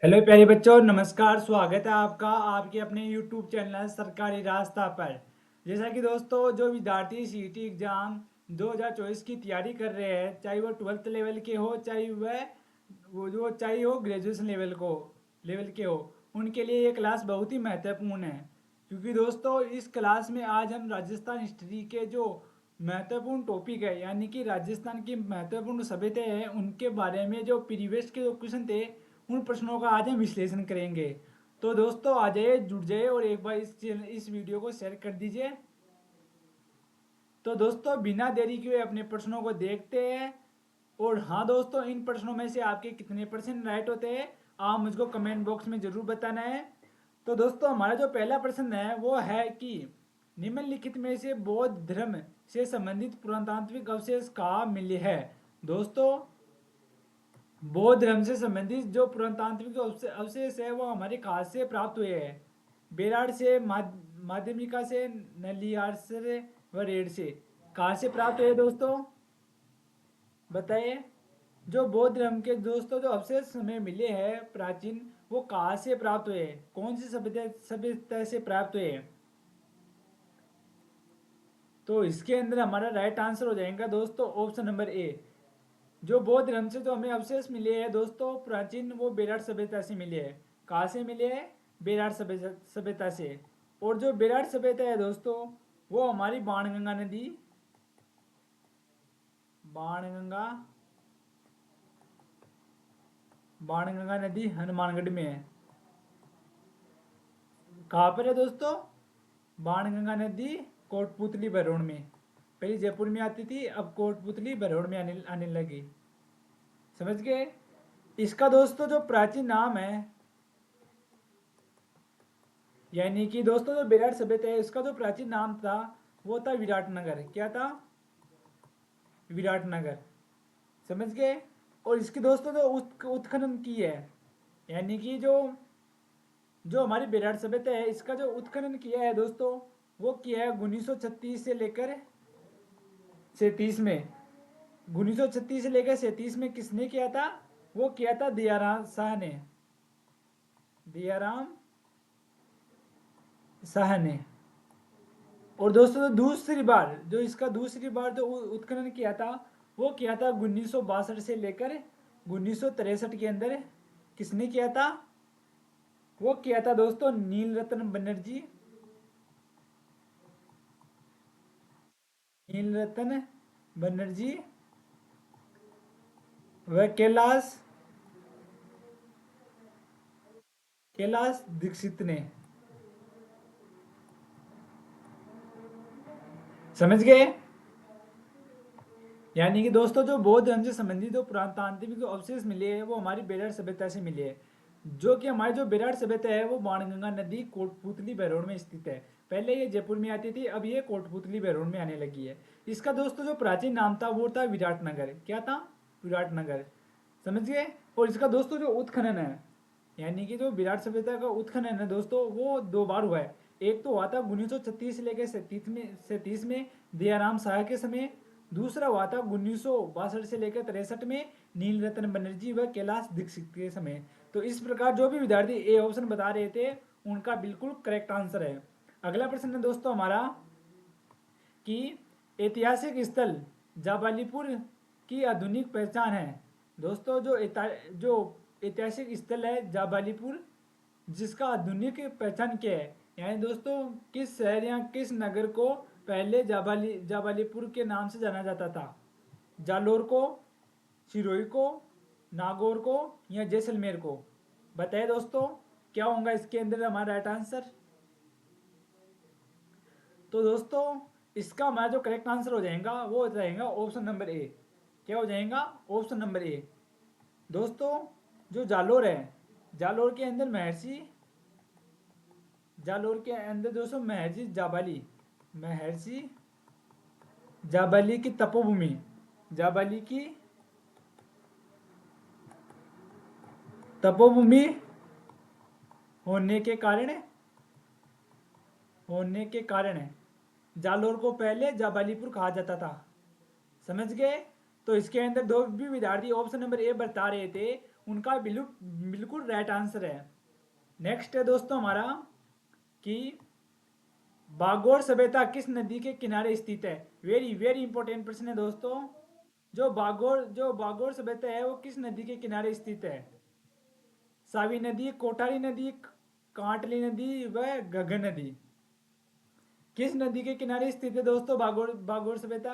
Hello प्यारे बच्चों, नमस्कार। स्वागत है आपका आपके अपने यूट्यूब चैनल सरकारी रास्ता पर। जैसा कि दोस्तों, जो विद्यार्थी सीईटी एग्ज़ाम 2024 की तैयारी कर रहे हैं, चाहे वो 12th लेवल के हो, चाहे वो ग्रेजुएशन लेवल के हो, उनके लिए ये क्लास बहुत ही महत्वपूर्ण है। क्योंकि दोस्तों, इस क्लास में आज हम राजस्थान हिस्ट्री के जो महत्वपूर्ण टॉपिक है, यानी कि राजस्थान की महत्वपूर्ण सभ्यता है, उनके बारे में जो प्रीवियस के जो क्वेश्चन थे, उन प्रश्नों का आज हम विश्लेषण करेंगे। तो दोस्तों, आ जाइए, जुड़ जाइए और एक बार इस वीडियो को शेयर कर दीजिए। तो दोस्तों, बिना देरी किए अपने प्रश्नों को देखते हैं। और हाँ दोस्तों, इन प्रश्नों में से आपके कितने परसेंट राइट होते हैं, आप मुझको कमेंट बॉक्स में ज़रूर बताना है। तो दोस्तों, हमारा जो पहला प्रश्न है वो है कि निम्नलिखित में से बौद्ध धर्म से संबंधित पुरातात्विक अवशेष कहाँ मिले हैं। दोस्तों, बौद्ध धर्म से संबंधित जो पुरातात्विक अवशेष है वो हमारे कहाँ से प्राप्त हुए हैं। बेराड़ से, माध्यमिका से, नलियार से व रेड से। कहाँ से प्राप्त हुए दोस्तों, बताइए। जो बौद्ध धर्म के दोस्तों जो अवशेष हमें मिले हैं प्राचीन, वो कहाँ से प्राप्त हुए, कौन सी सभ्यता से प्राप्त हुए। तो इसके अंदर हमारा राइट आंसर हो जाएगा दोस्तों ऑप्शन नंबर ए। जो बौद्ध धर्म से जो हमें अवशेष मिले हैं दोस्तों प्राचीन, वो बेराट सभ्यता से मिले हैं। कहाँ से मिले हैं, बेराट सभ्यता से। और जो बेराट सभ्यता है दोस्तों, वो हमारी बाणगंगा नदी, बाणगंगा बाणगंगा नदी हनुमानगढ़ में है। कहाँ पर है दोस्तों, बाणगंगा नदी कोटपुतली भरौड़ में। पहले जयपुर में आती थी, अब कोटपुतली भरौड़ में आने लगी। समझ गए। इसका दोस्तों जो प्राचीन नाम है, यानी कि दोस्तों जो विराट सभ्यता है, इसका जो प्राचीन नाम था वो था विराटनगर। क्या था, विराटनगर। समझ गए। और इसकी दोस्तों जो उत्खनन की है, यानी कि जो जो हमारी विराट सभ्यता है, इसका जो उत्खनन किया है दोस्तों, वो किया है 1936 से लेकर 37 में। 1936 से लेकर 37 में किसने किया था, वो किया था दयाराम शाह ने, दयाराम शाह ने। और दोस्तों जो इसका दूसरी बार जो उत्खनन किया था, वो किया था 1962 से लेकर 1963 के अंदर। किसने किया था, वो किया था दोस्तों नील रतन बनर्जी, नील रतन बनर्जी व कैलाश दीक्षित ने। समझ गए। यानी कि दोस्तों, जो बौद्ध धर्म से संबंधित जो पुरातात्विक जो अवशेष मिले हैं, वो हमारी बेराट सभ्यता से मिले हैं। जो कि हमारी जो बेराट सभ्यता है, वो बाणगंगा नदी कोटपुतली भैरव में स्थित है। पहले ये जयपुर में आती थी, अब ये कोटपुतली भैरव में आने लगी है। इसका दोस्तों जो प्राचीन नाम था वो था विराटनगर। क्या था, विराटनगर। समझ गए। और इसका दोस्तों जो उत्खनन है, यानी कि जो विराट सभ्यता का उत्खनन है दोस्तों, वो दो बार हुआ है। एक तो हुआ था 1936 से लेकर 37 में दयाराम शाह के समय। दूसरा हुआ था 1962 से लेकर 63 में नील रतन बनर्जी व कैलाश दीक्षित के समय। तो इस प्रकार जो भी विद्यार्थी ए ऑप्शन बता रहे थे, उनका बिल्कुल करेक्ट आंसर है। अगला प्रश्न है दोस्तों हमारा कि ऐतिहासिक स्थल जाबालीपुर की आधुनिक पहचान है। दोस्तों, जो ऐतिहासिक स्थल है जाबालीपुर, जिसका आधुनिक पहचान क्या है, यानी दोस्तों किस शहर या किस नगर को पहले जाबालीपुर के नाम से जाना जाता था। जालोर को, सिरोही को, नागौर को या जैसलमेर को। बताइए दोस्तों, क्या होगा इसके अंदर हमारा राइट आंसर। तो दोस्तों, इसका हमारा जो करेक्ट आंसर हो जाएगा वो हो जाएगा ऑप्शन नंबर ए। क्या हो जाएगा, ऑप्शन नंबर ए। दोस्तों, जो जालोर है, जालोर के अंदर महर्षि जालोर के अंदर दोस्तों महर्षि जाबाली की तपोभूमि, जाबाली की तपोभूमि होने के कारण जालोर को पहले जाबालीपुर कहा जाता था। समझ गए। तो इसके अंदर दो भी विद्यार्थी ऑप्शन नंबर ए बता रहे थे, उनका बिल्कुल बिल्कुल राइट आंसर है। नेक्स्ट है दोस्तों हमारा कि बागोर सभ्यता किस नदी के किनारे स्थित है। वेरी वेरी इंपॉर्टेंट प्रश्न है दोस्तों। जो बागोर सभ्यता है वो किस नदी के किनारे स्थित है। सावी नदी, कोठारी नदी, कांटली नदी व घग्गर नदी। किस नदी के किनारे स्थित है दोस्तों बागोर बागोर सभ्यता।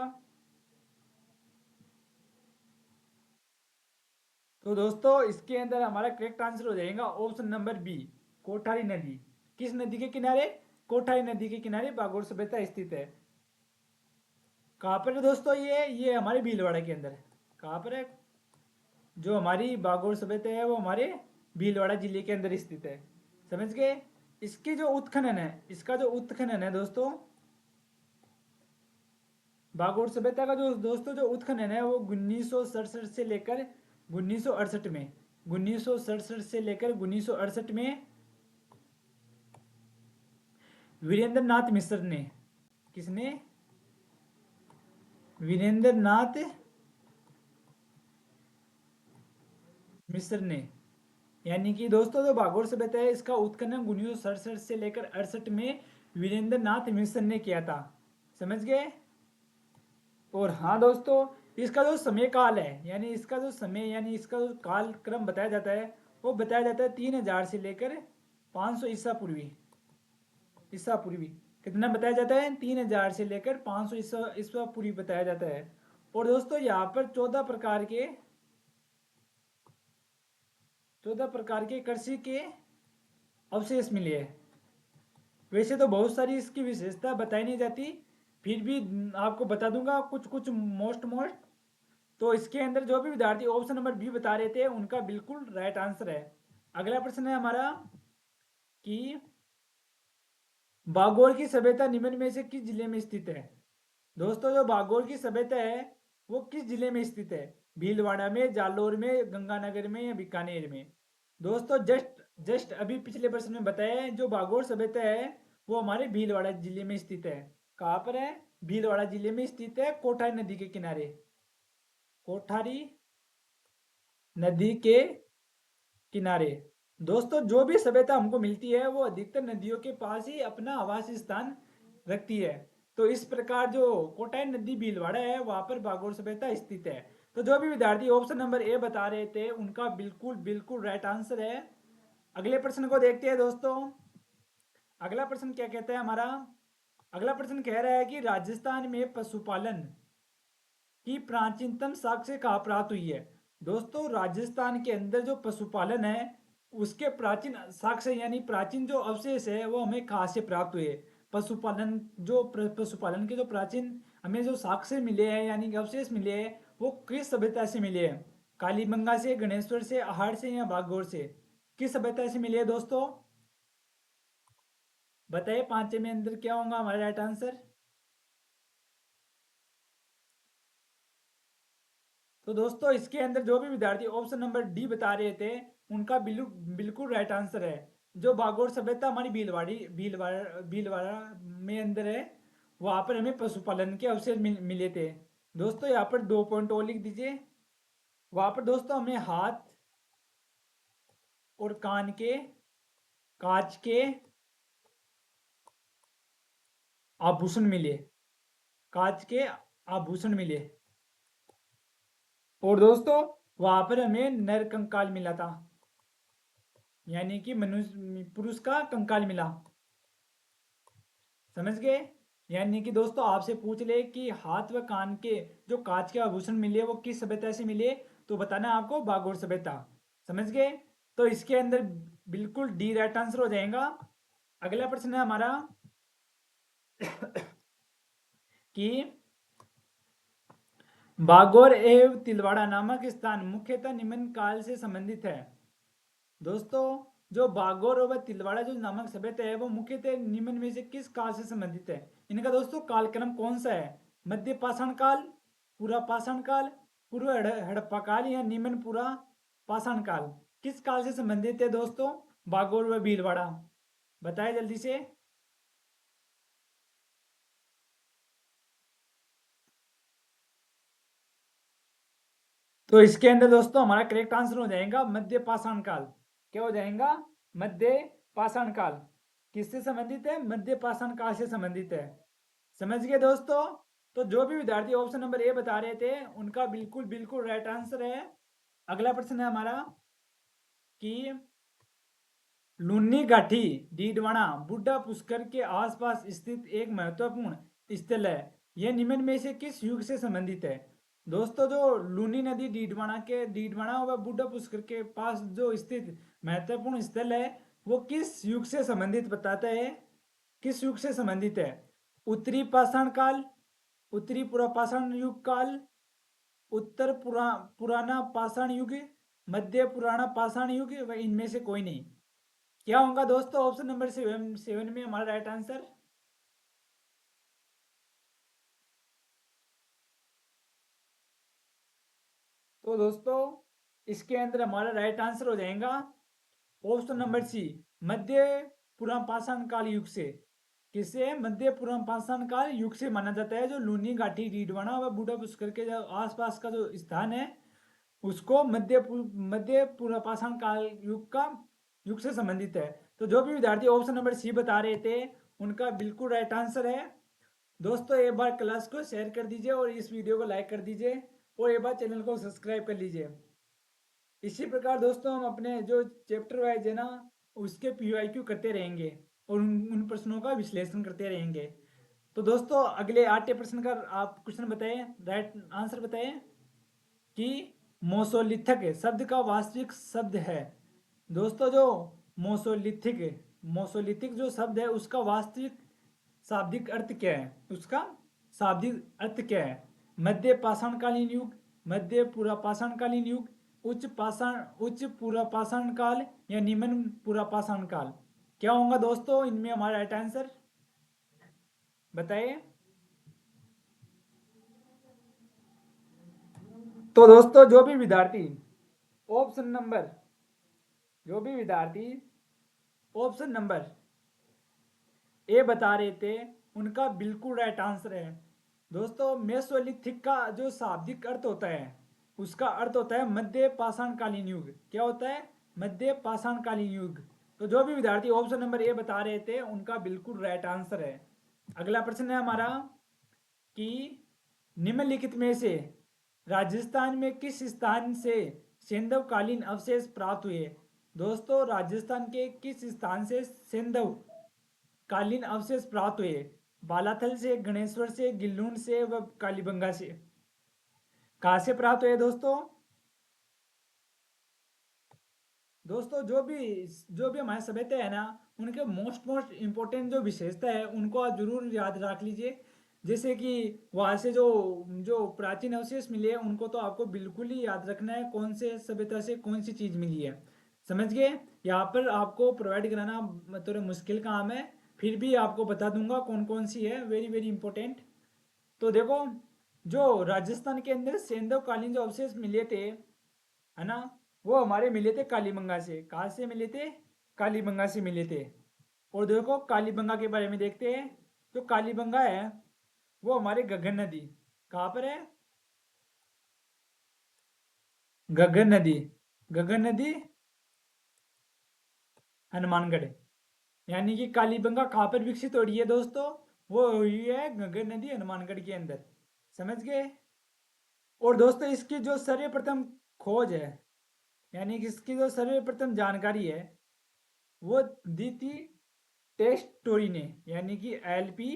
तो दोस्तों इसके अंदर हमारा करेक्ट आंसर हो जाएगा ऑप्शन नंबर बी, कोठारी नदी। किस नदी के किनारे, कोठारी नदी के किनारे बागोर सभ्यता स्थित है। कहाँ पर है दोस्तों, ये हमारे भीलवाड़ा के अंदर। कहाँ पर है, जो हमारी बागोर सभ्यता है वो हमारे भीलवाड़ा जिले के अंदर स्थित है। समझ गए। इसकी जो उत्खनन है, इसका जो उत्खनन है दोस्तों, बागोर सभ्यता का जो दोस्तों जो उत्खनन है वो 1967 से लेकर 1968 में, 1967 से लेकर 1968 में वीरेंद्र नाथ मिश्र ने, किसने, वीरेंद्र नाथ मिश्र ने, यानी कि दोस्तों जो बागोर सभ्यता है इसका उत्खनन 1967 से लेकर 68 में वीरेंद्र नाथ मिश्र ने किया था। समझ गए। और हाँ दोस्तों, इसका जो समय काल है, यानी इसका जो समय यानी इसका जो काल क्रम बताया जाता है वो बताया जाता है 3000 से लेकर 500 ईसा पूर्वी। ईसा पूर्वी कितना बताया जाता है, 3000 से लेकर 500 ईसा ईसा पूर्वी बताया जाता है। और दोस्तों यहाँ पर 14 प्रकार के कृषि के अवशेष मिले हैं। वैसे तो बहुत सारी इसकी विशेषता बताई नहीं जाती, फिर भी आपको बता दूंगा कुछ कुछ मोस्ट मोस्ट। तो इसके अंदर जो भी विद्यार्थी ऑप्शन नंबर बी बता रहे थे उनका बिल्कुल राइट आंसर है। अगला प्रश्न है हमारा कि बागोर की सभ्यता निम्न में से किस जिले में स्थित है। दोस्तों जो बागोर की सभ्यता है वो किस जिले में स्थित है। भीलवाड़ा में, जालोर में, गंगानगर में या बीकानेर में। दोस्तों जस्ट जस्ट अभी पिछले प्रश्न में बताया है, जो बागोर सभ्यता है वो हमारे भीलवाड़ा जिले में स्थित है। कहाँ पर है, भीलवाड़ा जिले में स्थित है, कोठारी नदी के किनारे। कोठारी नदी के किनारे। दोस्तों जो भी सभ्यता हमको मिलती है वो अधिकतर नदियों के पास ही अपना आवासीय स्थान रखती है। तो इस प्रकार जो कोटाई नदी भीलवाड़ा है वहां पर बागोर सभ्यता स्थित है। तो जो भी विद्यार्थी ऑप्शन नंबर ए बता रहे थे उनका बिल्कुल बिल्कुल राइट आंसर है। अगले प्रश्न को देखते हैं दोस्तों। अगला प्रश्न क्या कहता है हमारा। अगला प्रश्न कह रहा है कि राजस्थान में पशुपालन की प्राचीनतम साक्ष्य कहाँ प्राप्त हुई है। दोस्तों राजस्थान के अंदर जो पशुपालन है उसके प्राचीन साक्ष्य यानी प्राचीन जो अवशेष है वो हमें कहाँ से प्राप्त हुए। पशुपालन पशुपालन के जो प्राचीन हमें जो साक्ष्य मिले हैं यानी कि अवशेष मिले हैं वो किस सभ्यता से मिले हैं। कालीबंगा से, गणेश्वर से, आहड़ से या बागोर से। किस सभ्यता से मिले हैं दोस्तों, बताइए पांच में अंदर क्या होगा हमारा राइट आंसर। तो दोस्तों इसके अंदर जो भी विद्यार्थी ऑप्शन नंबर डी बता रहे थे उनका बिल्कुल राइट आंसर है। जो बागोर सभ्यता हमारी भीलवाड़ा भीलवाड़ा में अंदर है वहां पर हमें पशुपालन के अवसर मिले थे। दोस्तों यहाँ पर 2 पॉइंट और लिख दीजिए। वहां पर दोस्तों हमें हाथ और कान के कांच के आभूषण मिले, कांच के आभूषण मिले। और दोस्तों वहां पर हमें नर कंकाल मिला था, यानी कि मनुष्य पुरुष का कंकाल मिला। समझ गए। यानी कि दोस्तों आपसे पूछ ले कि हाथ व कान के जो कांच के आभूषण मिले वो किस सभ्यता से मिले तो बताना है आपको बागोर सभ्यता। समझ गए। तो इसके अंदर बिल्कुल डी राइट आंसर हो जाएगा। अगला प्रश्न है हमारा कि बागोर एवं तिलवाड़ा नामक स्थान मुख्यतः निम्न काल से संबंधित है। दोस्तों जो बागोर व तिलवाड़ा जो नामक सभ्यता है वो मुख्यतः निम्न में से किस काल से संबंधित है। इनका दोस्तों कालक्रम कौन सा है, मध्य पाषाण काल, पूरा पाषाण काल, पूर्व हड़प्पा काल या निम्न पूरा पाषाण काल। किस काल से संबंधित है दोस्तों बागोर व भीलवाड़ा, बताए जल्दी से। तो इसके अंदर दोस्तों हमारा करेक्ट आंसर हो जाएगा मध्य पाषाण काल। क्या हो जाएगा? मध्य पाषाण काल। किससे संबंधित है? मध्य पाषाण काल से संबंधित है। समझ गए दोस्तों? तो जो भी विद्यार्थी ऑप्शन नंबर ए बता रहे थे उनका बिल्कुल बिल्कुल राइट आंसर है। अगला प्रश्न है हमारा कि लुन्नी गाठी डीडवाना बुड्ढा पुष्कर के आसपास स्थित एक महत्वपूर्ण स्थल है। यह निम्न में से किस युग से संबंधित है? दोस्तों जो लूनी नदी डीडवाना व बुड्ढा पुष्कर के पास जो स्थित महत्वपूर्ण स्थल है वो किस युग से संबंधित बताता है? किस युग से संबंधित है? उत्तरी पाषाण काल, उत्तरी पुरापाषाण युग काल, उत्तर पुराना पाषाण युग, मध्य पुराना पाषाण युग व इनमें से कोई नहीं। क्या होगा दोस्तों ऑप्शन नंबर 7 में हमारा राइट आंसर? तो दोस्तों इसके अंदर हमारा राइट आंसर हो जाएगा ऑप्शन नंबर सी, मध्य पुराण पाषाण काल युग से। किसे मध्य पुराण पाषाण काल युग से माना जाता है? जो लूनी घाटी डीडवाना व बूढ़ा पुष्कर के जो आसपास का जो स्थान है उसको मध्य पूर्व पाषाण काल युग से संबंधित है। तो जो भी विद्यार्थी ऑप्शन नंबर सी बता रहे थे उनका बिल्कुल राइट आंसर है। दोस्तों एक बार क्लास को शेयर कर दीजिए और इस वीडियो को लाइक कर दीजिए और एक बार चैनल को सब्सक्राइब कर लीजिए। इसी प्रकार दोस्तों हम अपने जो चैप्टर वाइज है ना उसके PYQ करते रहेंगे और उन प्रश्नों का विश्लेषण करते रहेंगे। तो दोस्तों अगले 8 प्रश्न का आप क्वेश्चन बताएं, राइट आंसर बताएं कि मोसोलिथिक शब्द का वास्तविक शब्द है। दोस्तों जो मोसोलिथिक मोसोलिथिक जो शब्द है उसका वास्तविक शाब्दिक अर्थ क्या है? उसका शाब्दिक अर्थ क्या है? मध्य पाषाणकालीन युग, मध्य पुरापाषाणकालीन युग, उच्च पुरापाषाण काल या निम्न पुरापाषाण काल। क्या होगा दोस्तों इनमें हमारा राइट आंसर बताइए। तो दोस्तों ऑप्शन नंबर जो भी विद्यार्थी ऑप्शन नंबर ए बता रहे थे उनका बिल्कुल राइट आंसर है। दोस्तों मेसोलिथिक का जो शाब्दिक अर्थ होता है उसका अर्थ होता है मध्य पाषाणकालीन युग। क्या होता है? मध्य पाषाणकालीन युग। तो जो भी विद्यार्थी ऑप्शन नंबर ए बता रहे थे उनका बिल्कुल राइट आंसर है। अगला प्रश्न है हमारा कि निम्नलिखित में से राजस्थान में किस स्थान से सेंधव कालीन अवशेष प्राप्त हुए? दोस्तों राजस्थान के किस स्थान से सेंधव कालीन अवशेष प्राप्त हुए? बालाथल से, गणेश्वर से, गिल्लून से व कालीबंगा से। कहाँ से प्राप्त हुए दोस्तों? दोस्तों जो भी हमारे सभ्यता है ना उनके मोस्ट इम्पोर्टेंट जो विशेषता है उनको आप जरूर याद रख लीजिए। जैसे कि वहाँ से जो जो प्राचीन अवशेष मिले हैं उनको तो आपको बिल्कुल ही याद रखना है कौन से सभ्यता से कौन सी चीज़ मिली है। समझ गए? यहाँ पर आपको प्रोवाइड कराना थोड़ा मुश्किल काम है, फिर भी आपको बता दूंगा कौन कौन सी है, वेरी वेरी इंपॉर्टेंट। तो देखो जो राजस्थान के अंदर सेंधव कालीन जो अवशेष मिले थे है ना वो हमारे मिले थे कालीबंगा से। कहाँ से मिले थे? कालीबंगा से मिले थे। और देखो कालीबंगा के बारे में देखते हैं। जो कालीबंगा है वो हमारे गगन नदी कहाँ पर है? गगन नदी, गगन नदी हनुमानगढ़। यानी कि कालीबंगा कहाँ पर विकसित हो रही है दोस्तों? वो हुई है गगन नदी हनुमानगढ़ के अंदर। समझ गए? और दोस्तों इसकी जो सर्वप्रथम खोज है यानी कि इसकी जो सर्वप्रथम जानकारी है वो दी थी टेस्टोरी ने। यानी कि LP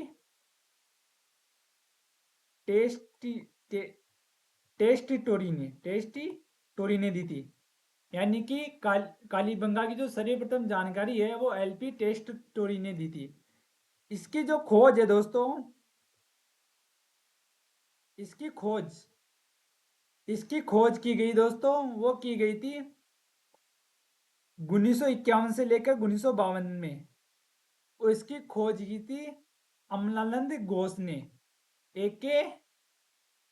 टेस्टी टे, टेस्टी टोरी ने दी थी। यानी कि कालीबंगा की जो सर्वप्रथम जानकारी है वो LP टेस्ट टोरी ने दी थी। इसकी जो खोज है दोस्तों इसकी खोज इसकी खोज की गई दोस्तों वो की गई थी 1951 से लेकर 1952 में। और इसकी खोज की थी अमलानंद घोष ने। एक के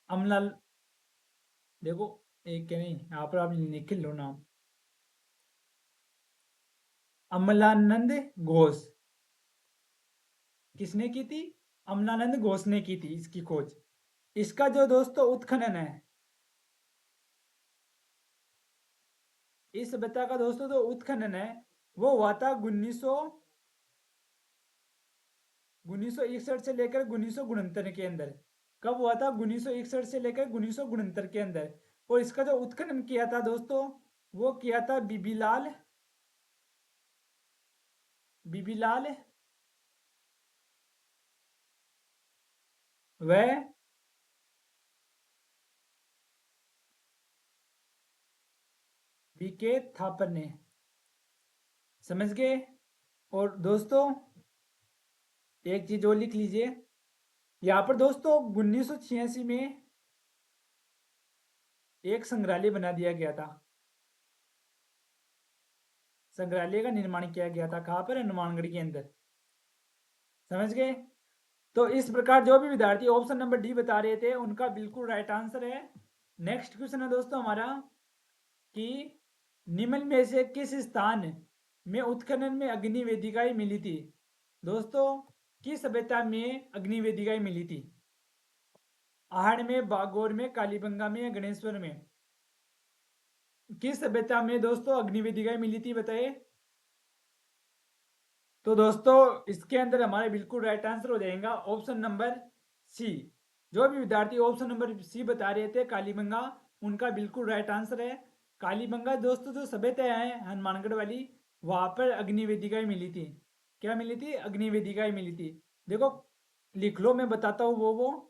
अमला देखो एक के नहीं यहाँ पर आप लिख लो नाम, अमलानंद घोष। किसने की थी? अमलानंद घोष ने की थी इसकी खोज। इसका जो दोस्तों उत्खनन है इस सभ्यता का दोस्तों जो उत्खनन है वो हुआ था 1961 से लेकर 1969 के अंदर। कब हुआ था? 1961 से लेकर 1969 के अंदर। और इसका जो उत्खनन किया था दोस्तों वो किया था बीबीलाल वह बीके थापर ने। समझ गए? और दोस्तों एक चीज और लिख लीजिए यहाँ पर दोस्तों 1986 में एक संग्रहालय बना दिया गया था। संग्रहालय का निर्माण किया गया था कहाँ पर? हनुमानगढ़ के अंदर। समझ गए? तो इस प्रकार जो भी विद्यार्थी ऑप्शन नंबर डी बता रहे थे उनका बिल्कुल राइट आंसर है। नेक्स्ट क्वेश्चन है दोस्तों हमारा कि निम्न में से किस स्थान में उत्खनन में अग्नि वेदिकाएं मिली थी? दोस्तों किस सभ्यता में अग्नि वेदिकाएं मिली थी? आहड़ में, बागौर में, कालीबंगा में या गणेश्वर में? किस सभ्यता में दोस्तों अग्नि वेदिकाएं मिली थी बताइए? तो दोस्तों इसके अंदर हमारा बिल्कुल राइट आंसर हो जाएगा ऑप्शन नंबर सी। जो भी विद्यार्थी ऑप्शन नंबर सी बता रहे थे कालीबंगा, उनका बिल्कुल राइट आंसर है। कालीबंगा दोस्तों जो सभ्यता है हनुमानगढ़ वाली, वहां पर अग्नि वेदिकाएं मिली थी। क्या मिली थी? अग्नि वेदिकाएं मिली थी। देखो लिख लो, मैं बताता हूँ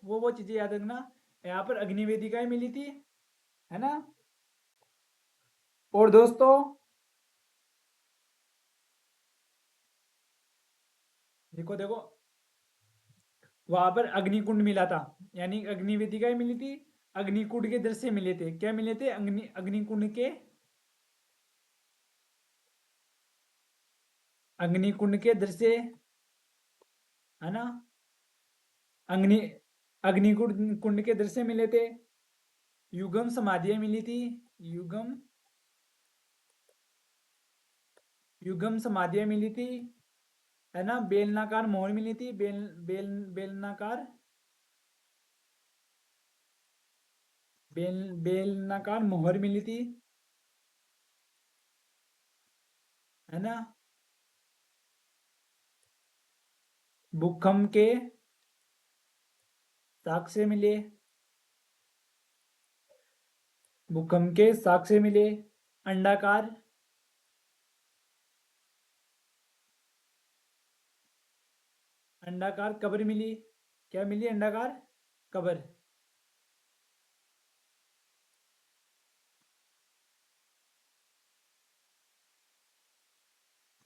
वो चीजें याद रखना। यहाँ पर अग्नि वेदिकाएं मिली थी, है ना। और दोस्तों देखो देखो वहां पर अग्निकुंड मिला था, यानी अग्नि वेदिकाएं मिली थी। अग्निकुंड के दृश्य मिले थे। क्या मिले थे? अग्निकुंड के दृश्य, है ना। अग्नि अग्निकुंड कुंड के दृश्य मिले थे। युगम समाधियां मिली थी। युगम युगम समाधियां मिली थी, है ना। बेलनाकार मोहर मिली थी। बेलनाकार बेलनाकार मोहर मिली थी, है ना। भूकंप के साक्ष्य मिले। भूकंप के साक्ष्य मिले। अंडाकार अंडाकार कब्र मिली। क्या मिली? अंडाकार कब्र।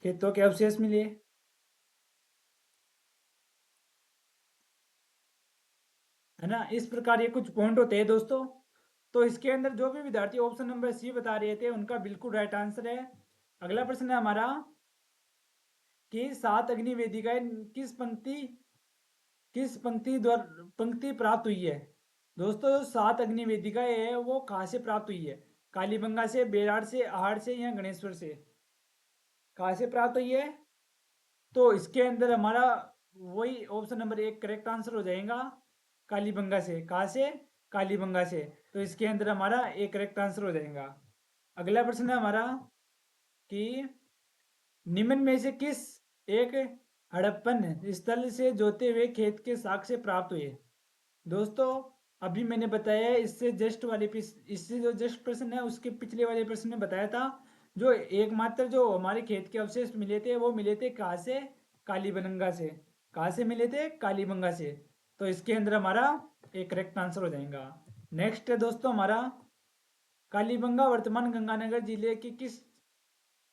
खेतों के अवशेष मिले। है ना। इस प्रकार ये कुछ पॉइंट होते हैं दोस्तों। तो इसके अंदर जो भी विद्यार्थी ऑप्शन नंबर सी बता रहे थे उनका बिल्कुल राइट आंसर है। अगला प्रश्न है हमारा कि सात अग्नि वेदिकाएं किस पंक्ति द्वारा पंक्ति प्राप्त हुई है? दोस्तों जो सात अग्नि वेदिकाएं है वो कहाँ से प्राप्त हुई है? कालीबंगा से, बेराड़ से, आहड़ से या गणेश्वर से? कहाँ से प्राप्त हुई है? तो इसके अंदर हमारा वही ऑप्शन नंबर एक करेक्ट आंसर हो जाएगा। कालीबंगा से। कहाँ से? कालीबंगा से। तो इसके अंदर हमारा एक करेक्ट आंसर हो जाएगा। अगला प्रश्न है हमारा कि निम्न में से किस एक हड़प्पन स्थल से जोते हुए खेत के साक्ष्य प्राप्त हुए? दोस्तों अभी मैंने बताया है, इससे जो जस्ट प्रश्न है उसके पिछले वाले प्रश्न में बताया था। जो एकमात्र जो हमारे खेत के अवशेष मिले थे वो मिले थे कहाँ से? कालीबंगा से। कहाँ से मिले थे? कालीबंगा से। तो इसके अंदर हमारा एक करेक्ट आंसर हो जाएगा। नेक्स्ट है दोस्तों हमारा कालीबंगा वर्तमान गंगानगर जिले की किस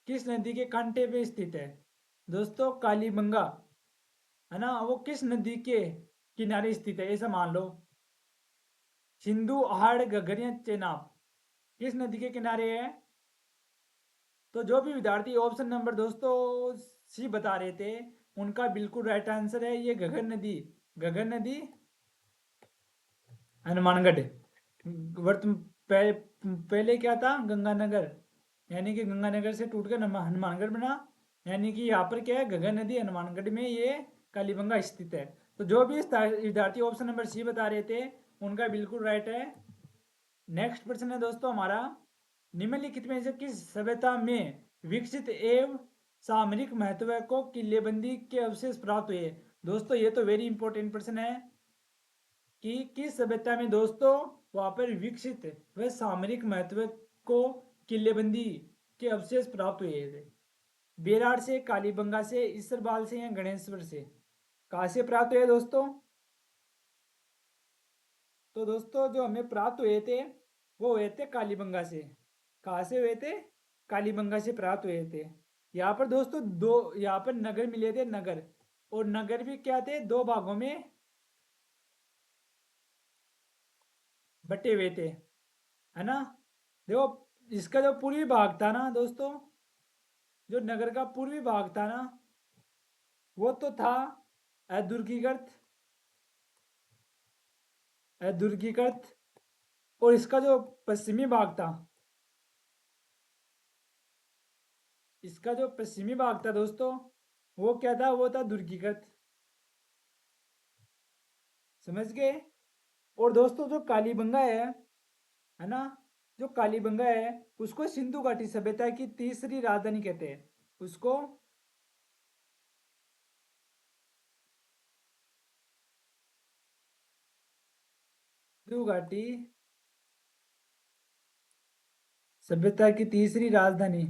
किस नदी के कांटे पे स्थित है? दोस्तों कालीबंगा, है ना, वो किस नदी के किनारे स्थित है ऐसा मान लो। सिंधु, आहड़, घग्गर या चेनाब? किस नदी के किनारे है? तो जो भी विद्यार्थी ऑप्शन नंबर दोस्तों सी बता रहे थे उनका बिल्कुल राइट आंसर है ये घग्गर नदी। घग्गर नदी हनुमानगढ़। वर्त पह, पहले क्या था? गंगानगर, यानी कि गंगानगर से टूटकर हनुमानगढ़ बना। यानी कि यहाँ पर क्या है? घग्गर नदी हनुमानगढ़ में ये कालीबंगा स्थित है। तो जो भी विद्यार्थी ऑप्शन नंबर सी बता रहे थे उनका बिल्कुल राइट है। नेक्स्ट प्रश्न है दोस्तों हमारा निम्नलिखित में से किस सभ्यता में विकसित एवं सामरिक महत्व को किलेबंदी के अवशेष प्राप्त हुए? दोस्तों ये तो वेरी इंपॉर्टेंट प्रश्न है कि किस सभ्यता में दोस्तों वहां पर विकसित व सामरिक महत्व को किलेबंदी के अवशेष प्राप्त हुए थे? बेरार से, कालीबंगा से, इसरबाल से या गणेश्वर से? कहाँ से प्राप्त हुए दोस्तों? तो दोस्तों जो हमें प्राप्त हुए थे वो हुए थे कालीबंगा से। कहाँ से हुए थे? कालीबंगा से प्राप्त हुए थे। यहाँ पर दोस्तों दो, यहाँ पर नगर मिले थे, नगर। और नगर भी क्या थे? दो भागों में बटे हुए थे, है ना। देखो, इसका जो पूर्वी भाग था ना दोस्तों, जो नगर का पूर्वी भाग था ना, वो तो था अदुर्गीकृत, अदुर्गीकृत। और इसका जो पश्चिमी भाग था, इसका जो पश्चिमी भाग था दोस्तों, वो क्या था? वो था दुर्गीकृत। समझ गए? और दोस्तों जो कालीबंगा है ना, जो कालीबंगा है उसको सिंधु घाटी सभ्यता की तीसरी राजधानी कहते हैं। उसको सिंधु घाटी सभ्यता की तीसरी राजधानी,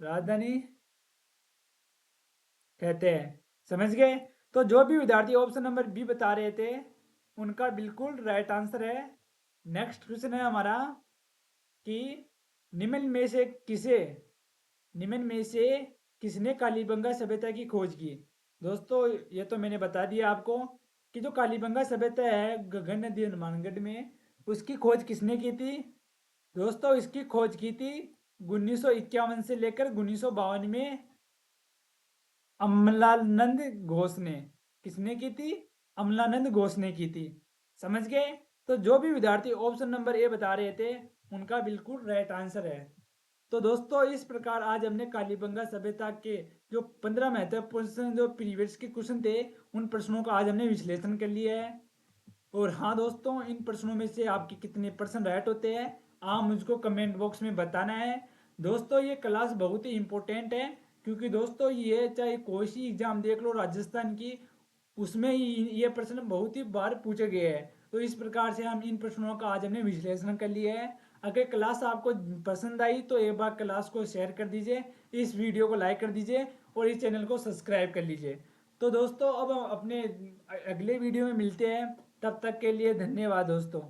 राजधानी कहते हैं। समझ गए? तो जो भी विद्यार्थी ऑप्शन नंबर बी बता रहे थे उनका बिल्कुल राइट आंसर है। नेक्स्ट क्वेश्चन है हमारा कि निम्न में से किसे, निम्न में से किसने कालीबंगा सभ्यता की खोज की? दोस्तों ये तो मैंने बता दिया आपको कि जो कालीबंगा सभ्यता है गगन नदी हनुमानगढ़ में, उसकी खोज किसने की थी? दोस्तों इसकी खोज की थी 1951 से लेकर 1952 में अमलानंद घोष ने। किसने की थी? अमलानंद घोष ने की थी। समझ गए? तो जो भी विद्यार्थी ऑप्शन नंबर ए बता रहे थे उनका बिल्कुल राइट आंसर है। तो दोस्तों इस प्रकार आज हमने कालीबंगा सभ्यता के जो 15 महत्वपूर्ण जो प्रीवियस के क्वेश्चन थे उन प्रश्नों का आज हमने विश्लेषण कर लिया है। और हाँ दोस्तों, इन प्रश्नों में से आपके कितने परसेंट राइट होते हैं आप मुझको कमेंट बॉक्स में बताना है। दोस्तों ये क्लास बहुत ही इंपॉर्टेंट है, क्योंकि दोस्तों ये चाहे कोई सी एग्जाम देख लो राजस्थान की, उसमें ही ये प्रश्न बहुत ही बार पूछे गए हैं। तो इस प्रकार से हम इन प्रश्नों का आज हमने विश्लेषण कर लिया है। अगर क्लास आपको पसंद आई तो एक बार क्लास को शेयर कर दीजिए, इस वीडियो को लाइक कर दीजिए और इस चैनल को सब्सक्राइब कर लीजिए। तो दोस्तों अब हम अपने अगले वीडियो में मिलते हैं, तब तक के लिए धन्यवाद दोस्तों।